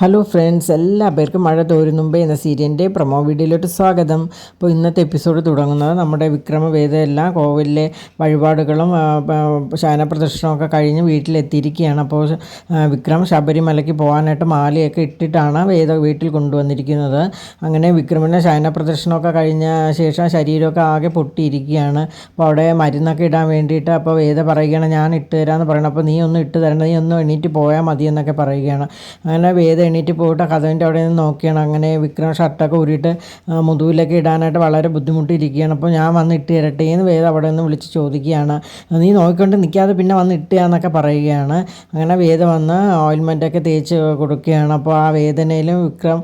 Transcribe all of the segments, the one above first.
Hello friends, എല്ലാവർക്കും മഴ തോരും മുമ്പേ എന്ന സീരിയലിൻ്റെ പ്രൊമോ വീഡിയോയിലോട്ട് സ്വാഗതം. അപ്പോൾ ഇന്നത്തെ എപ്പിസോഡ് തുടങ്ങുന്നത് നമ്മുടെ വിക്രമവേദയെല്ലാം കോവിലിലെ വഴിപാടുകളും ശയനപ്രദർശനമൊക്കെ കഴിഞ്ഞ് വീട്ടിലെത്തിയിരിക്കുകയാണ്. അപ്പോൾ വിക്രം ശബരിമലയ്ക്ക് പോകാനായിട്ട് മാലയൊക്കെ ഇട്ടിട്ടാണ് വേദ വീട്ടിൽ കൊണ്ടുവന്നിരിക്കുന്നത്. അങ്ങനെ വിക്രമിൻ്റെ ശയനപ്രദർശനമൊക്കെ കഴിഞ്ഞ ശേഷം ശരീരമൊക്കെ ആകെ പൊട്ടിയിരിക്കുകയാണ്. അപ്പോൾ അവിടെ മരുന്നൊക്കെ ഇടാൻ വേണ്ടിയിട്ട് അപ്പോൾ വേദ പറയുകയാണ്, ഞാൻ ഇട്ട് തരാമെന്ന് പറയണം. അപ്പോൾ നീ ഒന്ന് ഇട്ട് തരണം, നീ ഒന്ന് എണീറ്റ് പോയാൽ മതി എന്നൊക്കെ പറയുകയാണ്. അങ്ങനെ വേദ എണീറ്റ് പോയിട്ട് കഥവിൻ്റെ അവിടെ നിന്ന് നോക്കിയാണ്. അങ്ങനെ വിക്രം ഷർട്ടൊക്കെ ഊരിയിട്ട് മുതുകിലൊക്കെ ഇടാനായിട്ട് വളരെ ബുദ്ധിമുട്ടിയിരിക്കുകയാണ്. അപ്പോൾ ഞാൻ വന്ന് ഇട്ട് തരട്ടെ എന്ന് വേദ അവിടെ നിന്ന് വിളിച്ച് ചോദിക്കുകയാണ്. നീ നോക്കിക്കൊണ്ട് നിൽക്കാതെ പിന്നെ വന്ന് ഇട്ടുകയെന്നൊക്കെ പറയുകയാണ്. അങ്ങനെ വേദ വന്ന് ഓയിൽമെൻറ്റൊക്കെ തേച്ച് കൊടുക്കുകയാണ്. അപ്പോൾ ആ വേദനയിലും വിക്രം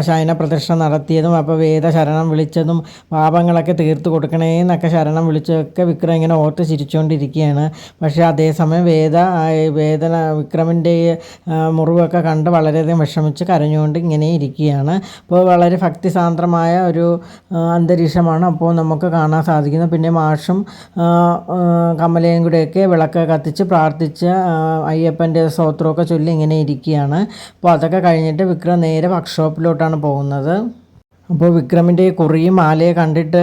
ശയന പ്രദർശനം നടത്തിയതും അപ്പോൾ വേദ ശരണം വിളിച്ചതും പാപങ്ങളൊക്കെ തീർത്ത് കൊടുക്കണേ എന്നൊക്കെ ശരണം വിളിച്ചതൊക്കെ വിക്രം ഇങ്ങനെ ഓർത്ത് ചിരിച്ചുകൊണ്ടിരിക്കുകയാണ്. പക്ഷേ അതേസമയം വേദന വിക്രമിൻ്റെ മുറിവൊക്കെ കണ്ട് വളരെയധികം വിഷമിച്ച് കരഞ്ഞുകൊണ്ട് ഇങ്ങനെ ഇരിക്കുകയാണ്. അപ്പോൾ വളരെ ഭക്തിസാന്ദ്രമായ ഒരു അന്തരീക്ഷമാണ് അപ്പോൾ നമുക്ക് കാണാൻ സാധിക്കുന്നത്. പിന്നെ മാഷും കമലയും കൂടെയൊക്കെ വിളക്ക് കത്തിച്ച് പ്രാർത്ഥിച്ച് അയ്യപ്പൻ്റെ സ്തോത്രമൊക്കെ ചൊല്ലി ഇങ്ങനെ ഇരിക്കുകയാണ്. അപ്പോൾ അതൊക്കെ കഴിഞ്ഞിട്ട് വിക്രം നേരെ വർക്ക്ഷോപ്പിലോട്ടാണ് പോകുന്നത്. അപ്പോൾ വിക്രമിൻ്റെ കുറിയും മാലയെ കണ്ടിട്ട്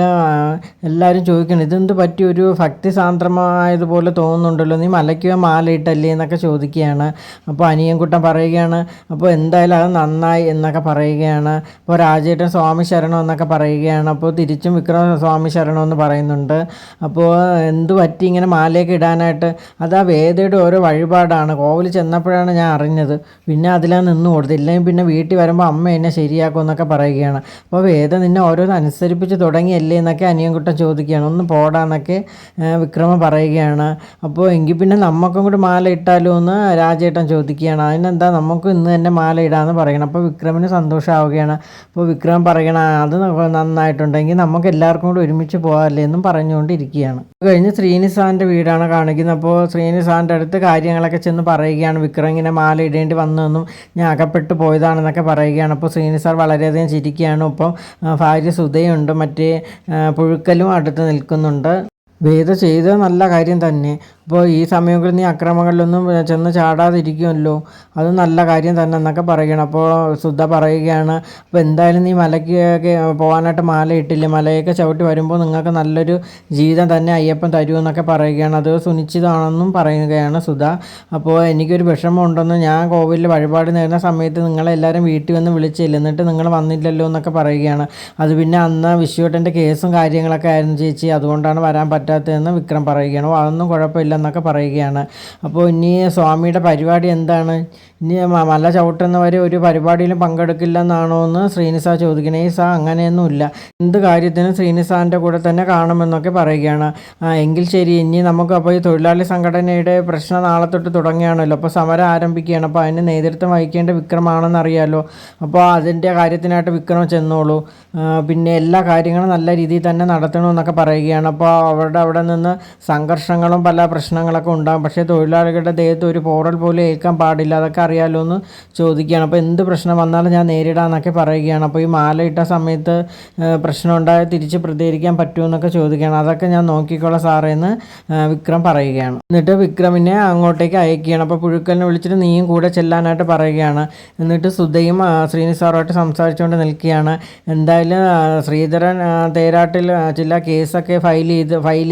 എല്ലാവരും ചോദിക്കണം, ഇതെന്ത് പറ്റിയൊരു ഭക്തിസാന്ദ്രമായതുപോലെ തോന്നുന്നുണ്ടല്ലോ, നീ മലയ്ക്ക് മാല ഇട്ടല്ലേ എന്നൊക്കെ ചോദിക്കുകയാണ്. അപ്പോൾ അനിയൻകുട്ടൻ പറയുകയാണ്, അപ്പോൾ എന്തായാലും അത് നന്നായി എന്നൊക്കെ പറയുകയാണ്. അപ്പോൾ രാജേട്ടൻ സ്വാമി ശരണം എന്നൊക്കെ പറയുകയാണ്. അപ്പോൾ തിരിച്ചും വിക്രം സ്വാമി ശരണം എന്ന് പറയുന്നുണ്ട്. അപ്പോൾ എന്ത് പറ്റി ഇങ്ങനെ മാലയൊക്കെ ഇടാനായിട്ട്? അത് ആ വേദയുടെ ഓരോ വഴിപാടാണ്. കോവിൽ ചെന്നപ്പോഴാണ് ഞാൻ അറിഞ്ഞത്. പിന്നെ അതിലാണ് നിന്ന് കൊടുത്തില്ലെങ്കിൽ പിന്നെ വീട്ടിൽ വരുമ്പോൾ അമ്മ എന്നെ ശരിയാക്കും എന്നൊക്കെ പറയുകയാണ്. അപ്പോൾ വേദ നിന്നെ ഓരോന്ന് അനുസരിപ്പിച്ച് തുടങ്ങിയല്ലേ എന്നൊക്കെ അനിയൻകുട്ടൻ ചോദിക്കുകയാണ്. ഒന്ന് പോടാന്നൊക്കെ വിക്രമ പറയുകയാണ്. അപ്പോൾ എങ്കിൽ പിന്നെ നമുക്കും കൂടി മാല ഇട്ടാലോ എന്ന് രാജേട്ടൻ ചോദിക്കുകയാണ്. അതിനെന്താ, നമുക്ക് ഇന്ന് തന്നെ മാല ഇടാമെന്ന് പറയണം. അപ്പോൾ വിക്രമിന് സന്തോഷമാവുകയാണ്. അപ്പോൾ വിക്രം പറയണം, അത് നന്നായിട്ടുണ്ടെങ്കിൽ നമുക്ക് എല്ലാവർക്കും കൂടി ഒരുമിച്ച് പോകാമല്ലേ എന്നും പറഞ്ഞുകൊണ്ടിരിക്കുകയാണ്. അത് കഴിഞ്ഞ് ശ്രീനിസാറിൻ്റെ വീടാണ് കാണിക്കുന്നത്. അപ്പോൾ ശ്രീനിസാറിൻ്റെ അടുത്ത് കാര്യങ്ങളൊക്കെ ചെന്ന് പറയുകയാണ്. വിക്രം ഇങ്ങനെ മാല ഇടേണ്ടി വന്നതെന്നും ഞാൻ അകപ്പെട്ടു പോയതാണെന്നൊക്കെ പറയുകയാണ്. അപ്പോൾ ശ്രീനിസാർ വളരെയധികം ചിരിക്കുകയാണ്. ഒപ്പം ഭാര്യ സുധയുണ്ട്, മറ്റേ പുഴുക്കലും അടുത്ത് നിൽക്കുന്നുണ്ട്. വേദ ചെയ്തത് നല്ല കാര്യം തന്നെ. അപ്പോൾ ഈ സമയങ്ങളിൽ നീ അക്രമങ്ങളിലൊന്നും ചെന്ന് ചാടാതിരിക്കുമല്ലോ, അത് നല്ല കാര്യം തന്നെ എന്നൊക്കെ പറയുകയാണ്. അപ്പോൾ സുധ പറയുകയാണ്, അപ്പോൾ എന്തായാലും നീ മലയ്ക്കൊക്കെ പോകാനായിട്ട് മാല ഇട്ടില്ലേ, മലയൊക്കെ ചവിട്ടി വരുമ്പോൾ നിങ്ങൾക്ക് നല്ലൊരു ജീവിതം തന്നെ അയ്യപ്പൻ തരുമെന്നൊക്കെ പറയുകയാണ്. അത് സുനിശ്ചിതമാണെന്നും പറയുകയാണ് സുധ. അപ്പോൾ എനിക്കൊരു വിഷമം ഉണ്ടെന്ന്, ഞാൻ കോവിലിൽ വഴിപാട് നേരുന്ന സമയത്ത് നിങ്ങളെല്ലാവരും വീട്ടിൽ വന്ന് വിളിച്ചില്ല, എന്നിട്ട് നിങ്ങൾ വന്നില്ലല്ലോ എന്നൊക്കെ പറയുകയാണ്. അത് പിന്നെ അന്ന് വിശ്വട്ടൻ്റെ കേസും കാര്യങ്ങളൊക്കെ ആയിരുന്നു ചേച്ചി, അതുകൊണ്ടാണ് വരാൻ പറ്റാത്തതെന്ന് വിക്രം പറയുകയാണ്. അതൊന്നും കുഴപ്പമില്ല എന്നൊക്കെ പറയുകയാണ്. അപ്പോൾ ഇനി സ്വാമിയുടെ പരിപാടി എന്താണ്, ഇനി മല ചവിട്ടുന്നവർ ഒരു പരിപാടിയിലും പങ്കെടുക്കില്ല എന്നാണോ എന്ന് ശ്രീനിസാർ ചോദിക്കണേ. ഈ അങ്ങനെയൊന്നുമില്ല, എന്ത് കാര്യത്തിനും ശ്രീനിസാറിൻ്റെ കൂടെ തന്നെ കാണുമെന്നൊക്കെ പറയുകയാണ്. എങ്കിൽ ശരി, ഇനി നമുക്ക് അപ്പോൾ ഈ തൊഴിലാളി സംഘടനയുടെ പ്രശ്നം നാളെ തൊട്ട് തുടങ്ങുകയാണല്ലോ, അപ്പോൾ സമരം ആരംഭിക്കുകയാണ്. അപ്പോൾ അതിന് നേതൃത്വം വഹിക്കേണ്ട വിക്രമാണെന്ന് അറിയാമല്ലോ. അപ്പോൾ അതിൻ്റെ കാര്യത്തിനായിട്ട് വിക്രം ചെന്നോളൂ, പിന്നെ എല്ലാ കാര്യങ്ങളും നല്ല രീതിയിൽ തന്നെ നടത്തണമെന്നൊക്കെ പറയുകയാണ്. അപ്പോൾ അവിടെ നിന്ന് സംഘർഷങ്ങളും പല പ്രശ്നങ്ങളൊക്കെ ഉണ്ടാകും, പക്ഷേ തൊഴിലാളികളുടെ ദേഹത്ത് ഒരു പോറൽ പോലും ഏൽക്കാൻ പാടില്ല, അതൊക്കെ അറിയാമല്ലോ എന്ന് ചോദിക്കുകയാണ്. അപ്പോൾ എന്ത് പ്രശ്നം വന്നാലും ഞാൻ നേരിടാമെന്നൊക്കെ പറയുകയാണ്. അപ്പോൾ ഈ മാല ഇട്ട സമയത്ത് പ്രശ്നം ഉണ്ടായാൽ തിരിച്ച് പ്രതികരിക്കാൻ പറ്റുമെന്നൊക്കെ ചോദിക്കുകയാണ്. അതൊക്കെ ഞാൻ നോക്കിക്കോളാം സാറേ എന്ന് വിക്രം പറയുകയാണ്. എന്നിട്ട് വിക്രമിനെ അങ്ങോട്ടേക്ക് അയക്കുകയാണ്. അപ്പോൾ പുഴുക്കലിനെ വിളിച്ചിട്ട് നീയും കൂടെ ചെല്ലാനായിട്ട് പറയുകയാണ്. എന്നിട്ട് സുധയും ശ്രീനിസാറുമായിട്ട് സംസാരിച്ചുകൊണ്ട് നിൽക്കുകയാണ്. എന്തായാലും ശ്രീധരൻ തേരാട്ടിൽ ചില കേസൊക്കെ ഫയൽ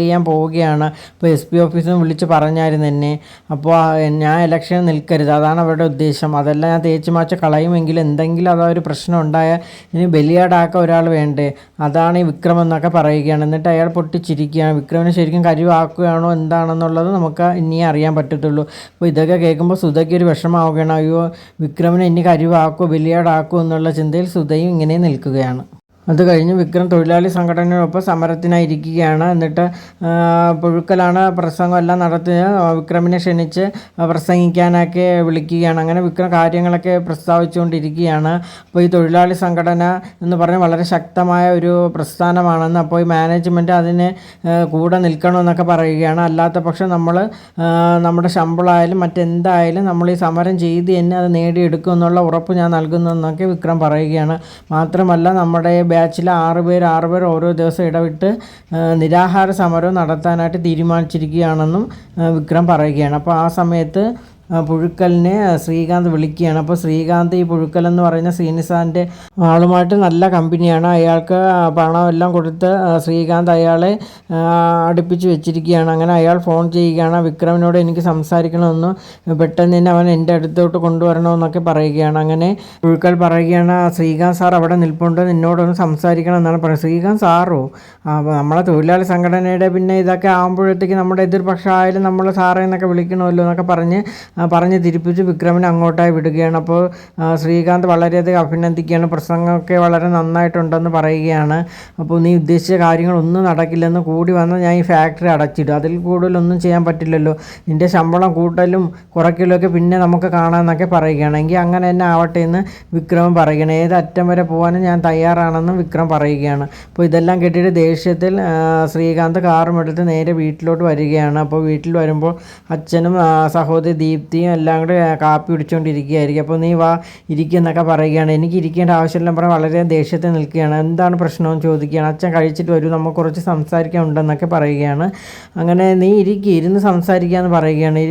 ചെയ്യാൻ പോവുകയാണ്. അപ്പോൾ SP ഓഫീസിൽ നിന്ന് വിളിച്ച് പറഞ്ഞായിരുന്നു എന്നെ. അപ്പോൾ ഞാൻ ഇലക്ഷൻ നിൽക്കരുത്, അതാണ് അവരുടെ ഉദ്ദേശം. അതെല്ലാം ഞാൻ തേച്ച് മാച്ച് കളയുമെങ്കിലും എന്തെങ്കിലും അതൊരു പ്രശ്നം ഉണ്ടായാൽ ഇനി ബലിയാടാക്കാൻ ഒരാൾ വേണ്ടേ, അതാണ് ഈ വിക്രം എന്നൊക്കെ പറയുകയാണ്. എന്നിട്ട് അയാൾ പൊട്ടിച്ചിരിക്കുകയാണ്. വിക്രമിനെ ശരിക്കും കരുവാക്കുകയാണോ എന്താണെന്നുള്ളത് നമുക്ക് ഇനിയേ അറിയാൻ പറ്റത്തുള്ളൂ. അപ്പോൾ ഇതൊക്കെ കേൾക്കുമ്പോൾ സുധയ്ക്ക് ഒരു വിഷമാവുകയാണ്. അയ്യോ, വിക്രമിനെ ഇനി കരുവാക്കുമോ ബലിയാടാക്കുമോ എന്നുള്ള ചിന്തയിൽ സുധയും ഇങ്ങനെ നിൽക്കുകയാണ്. അത് കഴിഞ്ഞ് വിക്രം തൊഴിലാളി സംഘടനയോടൊപ്പം സമരത്തിനായിരിക്കുകയാണ്. എന്നിട്ട് പുഴുക്കലാണ് പ്രസംഗം എല്ലാം നടത്തി വിക്രമിനെ ക്ഷണിച്ച് പ്രസംഗിക്കാനൊക്കെ വിളിക്കുകയാണ്. അങ്ങനെ വിക്രം കാര്യങ്ങളൊക്കെ പ്രസ്താവിച്ചുകൊണ്ടിരിക്കുകയാണ്. അപ്പോൾ ഈ തൊഴിലാളി സംഘടന എന്ന് പറഞ്ഞാൽ വളരെ ശക്തമായ ഒരു പ്രസ്ഥാനമാണെന്ന്, അപ്പോൾ ഈ മാനേജ്മെൻറ്റ് അതിന് കൂടെ നിൽക്കണമെന്നൊക്കെ പറയുകയാണ്. അല്ലാത്ത പക്ഷം നമ്മൾ നമ്മുടെ ശമ്പളമായാലും മറ്റെന്തായാലും നമ്മൾ ഈ സമരം ചെയ്ത് തന്നെ അത് നേടിയെടുക്കും എന്നുള്ള ഉറപ്പ് ഞാൻ നൽകുന്നതെന്നൊക്കെ വിക്രം പറയുകയാണ്. മാത്രമല്ല നമ്മുടെ ബാച്ചിൽ 6 പേർ ഓരോ ദിവസം ഇടവിട്ട് നിരാഹാര സമരം നടത്താനായിട്ട് തീരുമാനിച്ചിരിക്കുകയാണെന്നും വിക്രം പറയുകയാണ്. അപ്പോൾ ആ സമയത്ത് പുഴുക്കലിനെ ശ്രീകാന്ത് വിളിക്കുകയാണ്. അപ്പോൾ ശ്രീകാന്ത് ഈ പുഴുക്കൽ എന്ന് പറയുന്ന ശ്രീനിസാറിൻ്റെ ആളുമായിട്ട് നല്ല കമ്പനിയാണ്. അയാൾക്ക് പണമെല്ലാം കൊടുത്ത് ശ്രീകാന്ത് അയാളെ അടുപ്പിച്ച് വെച്ചിരിക്കുകയാണ്. അങ്ങനെ അയാൾ ഫോൺ ചെയ്യുകയാണ്, വിക്രമിനോട് എനിക്ക് സംസാരിക്കണമെന്ന്, പെട്ടെന്ന് തന്നെ അവൻ എൻ്റെ അടുത്തോട്ട് കൊണ്ടുവരണമെന്നൊക്കെ പറയുകയാണ്. അങ്ങനെ പുഴുക്കൽ പറയുകയാണ്, ശ്രീകാന്ത് സാർ അവിടെ നിൽപ്പുണ്ട്, നിന്നോടൊന്ന് സംസാരിക്കണം എന്നാണ് പറയുന്നത്. ശ്രീകാന്ത് സാറോ? നമ്മളെ തൊഴിലാളി സംഘടനയുടെ പിന്നെ ഇതൊക്കെ ആകുമ്പോഴത്തേക്ക് നമ്മുടെ എതിർപക്ഷമായാലും നമ്മൾ സാറേ എന്നൊക്കെ വിളിക്കണമല്ലോ എന്നൊക്കെ പറഞ്ഞ് തിരിപ്പിച്ച് വിക്രമിനെ അങ്ങോട്ടായി വിടുകയാണ്. അപ്പോൾ ശ്രീകാന്ത് വളരെയധികം അഭിനന്ദിക്കുകയാണ്, പ്രസംഗമൊക്കെ വളരെ നന്നായിട്ടുണ്ടെന്ന് പറയുകയാണ്. അപ്പോൾ നീ ഉദ്ദേശിച്ച കാര്യങ്ങളൊന്നും നടക്കില്ലെന്ന്, കൂടി വന്നാൽ ഞാൻ ഈ ഫാക്ടറി അടച്ചിടും, അതിൽ കൂടുതലൊന്നും ചെയ്യാൻ പറ്റില്ലല്ലോ, നിൻ്റെ ശമ്പളം കൂട്ടലും കുറയ്ക്കലൊക്കെ പിന്നെ നമുക്ക് കാണാമെന്നൊക്കെ പറയുകയാണ്. എങ്കിൽ അങ്ങനെ തന്നെ ആവട്ടെ എന്ന് വിക്രം പറയുകയാണ്. ഏത് അറ്റം വരെ പോകാനും ഞാൻ തയ്യാറാണെന്നും വിക്രം പറയുകയാണ്. അപ്പോൾ ഇതെല്ലാം കേട്ടിട്ട് ദേഷ്യത്തിൽ ശ്രീകാന്ത് കാറും എടുത്ത് നേരെ വീട്ടിലോട്ട് വരികയാണ്. അപ്പോൾ വീട്ടിൽ വരുമ്പോൾ അച്ഛനും സഹോദരി ദീപ്തിയും എല്ലാം കൂടെ കാപ്പി പിടിച്ചുകൊണ്ടിരിക്കുകയായിരിക്കും. അപ്പോൾ നീ വാ ഇരിക്കുന്നൊക്കെ പറയുകയാണ്. എനിക്ക് ഇരിക്കേണ്ട ആവശ്യമില്ല പറഞ്ഞാൽ വളരെ ദേഷ്യത്തിൽ നിൽക്കുകയാണ്. എന്താണ് പ്രശ്നമെന്ന് ചോദിക്കുകയാണ്. അച്ഛൻ കഴിച്ചിട്ട് വരൂ, നമുക്ക് കുറച്ച് സംസാരിക്കാൻ ഉണ്ടെന്നൊക്കെ പറയുകയാണ്. അങ്ങനെ നീ ഇരുന്ന് സംസാരിക്കാമെന്ന് പറയുകയാണ്.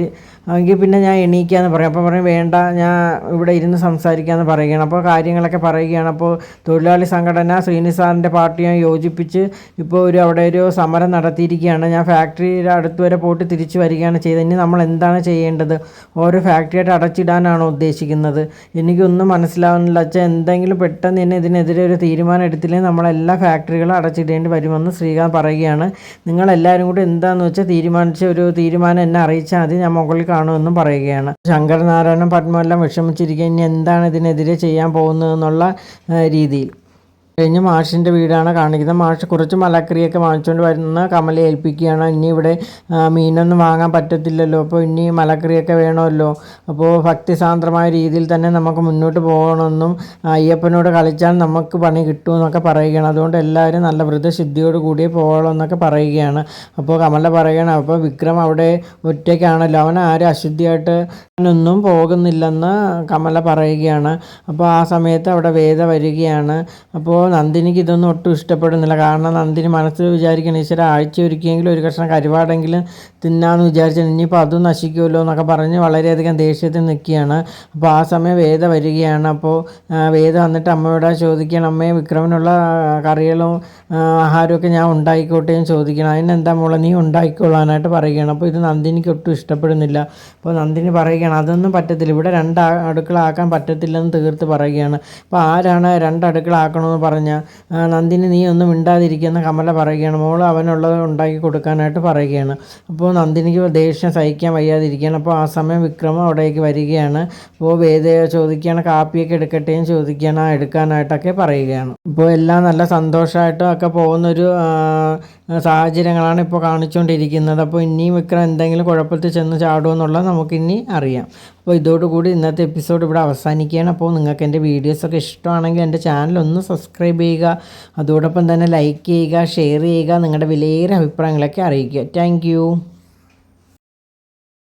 എങ്കിൽ പിന്നെ ഞാൻ എണീക്കാമെന്ന് പറയും. അപ്പോൾ പറയും വേണ്ട, ഞാൻ ഇവിടെ ഇരുന്ന് സംസാരിക്കാമെന്ന് പറയുകയാണ്. അപ്പോൾ കാര്യങ്ങളൊക്കെ പറയുകയാണ്. അപ്പോൾ തൊഴിലാളി സംഘടന ശ്രീനിസാറിൻ്റെ പാർട്ടിയുമായി യോജിപ്പിച്ച് ഇപ്പോൾ അവിടെ ഒരു സമരം നടത്തിയിരിക്കുകയാണ്. ഞാൻ ഫാക്ടറിയുടെ അടുത്ത് വരെ പോയിട്ട് തിരിച്ചു വരികയാണ് ചെയ്തത്. ഇനി നമ്മൾ എന്താണ് ചെയ്യേണ്ടത്? ഓരോ ഫാക്ടറിയായിട്ട് അടച്ചിടാനാണോ ഉദ്ദേശിക്കുന്നത്? എനിക്കൊന്നും മനസ്സിലാവുന്നില്ല അച്ഛൻ. എന്തെങ്കിലും പെട്ടെന്ന് തന്നെ ഇതിനെതിരെ ഒരു തീരുമാനം എടുത്തില്ലെങ്കിൽ നമ്മളെല്ലാ ഫാക്ടറികളും അടച്ചിടേണ്ടി വരുമെന്ന് ശ്രീകാന്ത് പറയുകയാണ്. നിങ്ങളെല്ലാവരും കൂടി എന്താണെന്ന് വെച്ചാൽ തീരുമാനിച്ച ഒരു തീരുമാനം എന്നെ അറിയിച്ചാൽ മതി, ഞാൻ മുകളിൽ കാണുമെന്നും പറയുകയാണ്. ശങ്കരനാരായണൻ പത്മമെല്ലാം വിഷമിച്ചിരിക്കുക, ഇനി എന്താണ് ഇതിനെതിരെ ചെയ്യാൻ പോകുന്നതെന്നുള്ള രീതിയിൽ. കഴിഞ്ഞ് മാഷിൻ്റെ വീടാണ് കാണിക്കുന്നത്. മാഷ് കുറച്ച് മലക്കറിയൊക്കെ വാങ്ങിച്ചുകൊണ്ട് വരുന്ന കമലയെ ഏൽപ്പിക്കുകയാണ്. ഇനി ഇവിടെ മീനൊന്നും വാങ്ങാൻ പറ്റത്തില്ലല്ലോ, അപ്പോൾ ഇനി മലക്കറിയൊക്കെ വേണമല്ലോ, അപ്പോൾ ഭക്തിസാന്ദ്രമായ രീതിയിൽ തന്നെ നമുക്ക് മുന്നോട്ട് പോകണമെന്നും അയ്യപ്പനോട് കളിച്ചാൽ നമുക്ക് പണി കിട്ടുമെന്നൊക്കെ പറയുകയാണ്. അതുകൊണ്ട് എല്ലാവരും നല്ല വ്രതശുദ്ധിയോട് കൂടിയേ പോകണമെന്നൊക്കെ പറയുകയാണ്. അപ്പോൾ കമല പറയുകയാണ്, അപ്പോൾ വിക്രം അവിടെ ഒറ്റയ്ക്കാണല്ലോ, അവൻ ആരും അശുദ്ധിയായിട്ട് ഒന്നും പോകുന്നില്ലെന്ന് കമല പറയുകയാണ്. അപ്പോൾ ആ സമയത്ത് അവിടെ വേദ വരികയാണ്. അപ്പോൾ നന്ദിനിക്ക് ഇതൊന്നും ഒട്ടും ഇഷ്ടപ്പെടുന്നില്ല. കാരണം നന്ദിനി മനസ്സിൽ വിചാരിക്കണം, ഈശ്വര ആഴ്ച ഒരുക്കിയെങ്കിലും ഒരു കഷ്ണം കരിവാടെങ്കിലും തിന്നാമെന്ന് വിചാരിച്ചാൽ ഇനിയിപ്പോൾ അതും നശിക്കുമല്ലോ എന്നൊക്കെ പറഞ്ഞ് വളരെയധികം ദേഷ്യത്തിൽ നിൽക്കുകയാണ്. അപ്പോൾ ആ സമയം വേദ വരികയാണ്. അപ്പോൾ വേദ വന്നിട്ട് അമ്മയോട് ചോദിക്കണം, അമ്മയെ വിക്രമിനുള്ള കറികളും ആഹാരമൊക്കെ ഞാൻ ഉണ്ടായിക്കോട്ടെ എന്ന് ചോദിക്കണം. അതിനെന്താ മോളെ നീ ഉണ്ടാക്കിക്കൊള്ളാനായിട്ട് പറയുകയാണ്. അപ്പോൾ ഇത് നന്ദിനിക്ക് ഒട്ടും ഇഷ്ടപ്പെടുന്നില്ല. അപ്പോൾ നന്ദിനി പറയുകയാണ്, അതൊന്നും പറ്റത്തില്ല, ഇവിടെ 2 അടുക്കള ആക്കാൻ പറ്റത്തില്ലെന്ന് തീർത്ത് പറയുകയാണ്. അപ്പോൾ ആരാണ് 2 അടുക്കള ആക്കണമെന്ന് പറഞ്ഞാൽ നന്ദിനി നീ ഒന്നും മിണ്ടാതിരിക്കുന്ന കമല പറയുകയാണ്. മോൾ അവനുള്ളത് ഉണ്ടാക്കി കൊടുക്കാനായിട്ട് പറയുകയാണ്. അപ്പോൾ നന്ദിനിക്ക് ദേഷ്യം സഹിക്കാൻ വയ്യാതിരിക്കുകയാണ്. അപ്പോൾ ആ സമയം വിക്രമം അവിടേക്ക് വരികയാണ്. അപ്പോൾ വേദയെ ചോദിക്കുകയാണ്, കാപ്പിയൊക്കെ എടുക്കട്ടെയും ചോദിക്കുകയാണ്. എടുക്കാനായിട്ടൊക്കെ പറയുകയാണ്. ഇപ്പോൾ എല്ലാം നല്ല സന്തോഷമായിട്ടും ഒക്കെ പോകുന്നൊരു സാഹചര്യങ്ങളാണ് ഇപ്പോൾ കാണിച്ചുകൊണ്ടിരിക്കുന്നത്. അപ്പോൾ ഇനിയും വിക്രം എന്തെങ്കിലും കുഴപ്പത്തിൽ ചെന്ന് ചാടുമെന്നുള്ളത് നമുക്കിനി അറിയാം. അപ്പോൾ ഇതോടുകൂടി ഇന്നത്തെ എപ്പിസോഡ് ഇവിടെ അവസാനിക്കുകയാണ്. അപ്പോൾ നിങ്ങൾക്ക് എൻ്റെ വീഡിയോസൊക്കെ ഇഷ്ടമാണെങ്കിൽ എൻ്റെ ചാനൽ ഒന്ന് സബ്സ്ക്രൈബ് ചെയ്യുക, അതോടൊപ്പം തന്നെ ലൈക്ക് ചെയ്യുക, ഷെയർ ചെയ്യുക, നിങ്ങളുടെ വിലയേറിയ അഭിപ്രായങ്ങളൊക്കെ അറിയിക്കുക. താങ്ക്